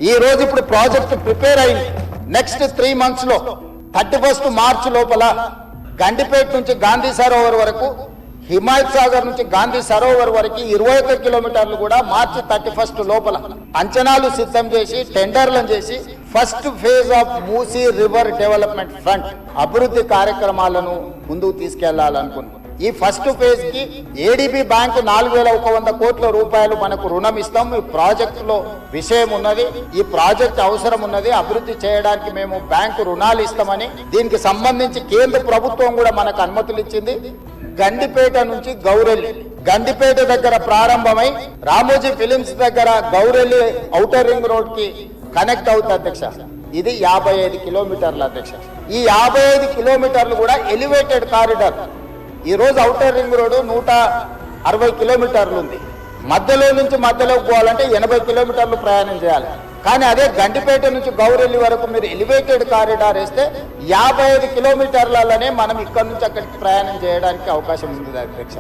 ఈ రోజు ఇప్పుడు ప్రాజెక్ట్ ప్రిపేర్ అయింది. నెక్స్ట్ 3 months లో 31 March లోపల గండిపేట నుంచి గాంధీ సరోవర్ వరకు, హిమాయత్ సాగర్ నుంచి గాంధీ సరోవర్ వరకు 21 కిలోమీటర్లు కూడా March 31 లోపల అంచనాలు సిద్ధం చేసి టెండర్లను చేసి first phase of Musi river development front అభివృద్ధి కార్యక్రమాలను ముందుకు తీసుకెళ్లాలనుకున్నాం. ఈ ఫస్ట్ ఫేజ్ కి ఏడీబీ బ్యాంకు 4100 కోట్ల రూపాయలు మనకు రుణం ఇస్తాం. ఈ ప్రాజెక్టులో విషయం ఉన్నది, ఈ ప్రాజెక్ట్ అవసరం ఉన్నది, అభివృద్ధి చేయడానికి మేము బ్యాంకు రుణాలు ఇస్తామని, దీనికి సంబంధించి కేంద్ర ప్రభుత్వం కూడా మనకు అనుమతులు ఇచ్చింది. గండిపేట నుంచి గౌరెల్లి, గండిపేట దగ్గర ప్రారంభమై రామోజీ ఫిలిమ్స్ దగ్గర గౌరెల్లి ఔటర్ రింగ్ రోడ్ కి కనెక్ట్ అవుతుంది అధ్యక్ష. ఇది 55 కిలోమీటర్ల అధ్యక్ష. ఈ 55 కిలోమీటర్లు కూడా ఎలివేటెడ్ కారిడార్. ఈ రోజు ఔటర్ రింగ్ రోడ్ 160 కిలోమీటర్లు ఉంది. మధ్యలో నుంచి మధ్యలోకి పోవాలంటే 80 కిలోమీటర్లు ప్రయాణం చేయాలి. కానీ అదే గండిపేట నుంచి గౌరెల్లి వరకు మీరు ఎలివేటెడ్ కారిడార్ వేస్తే 55 కిలోమీటర్లలోనే మనం ఇక్కడ నుంచి అక్కడికి ప్రయాణం చేయడానికి అవకాశం ఉంది అధ్యక్ష.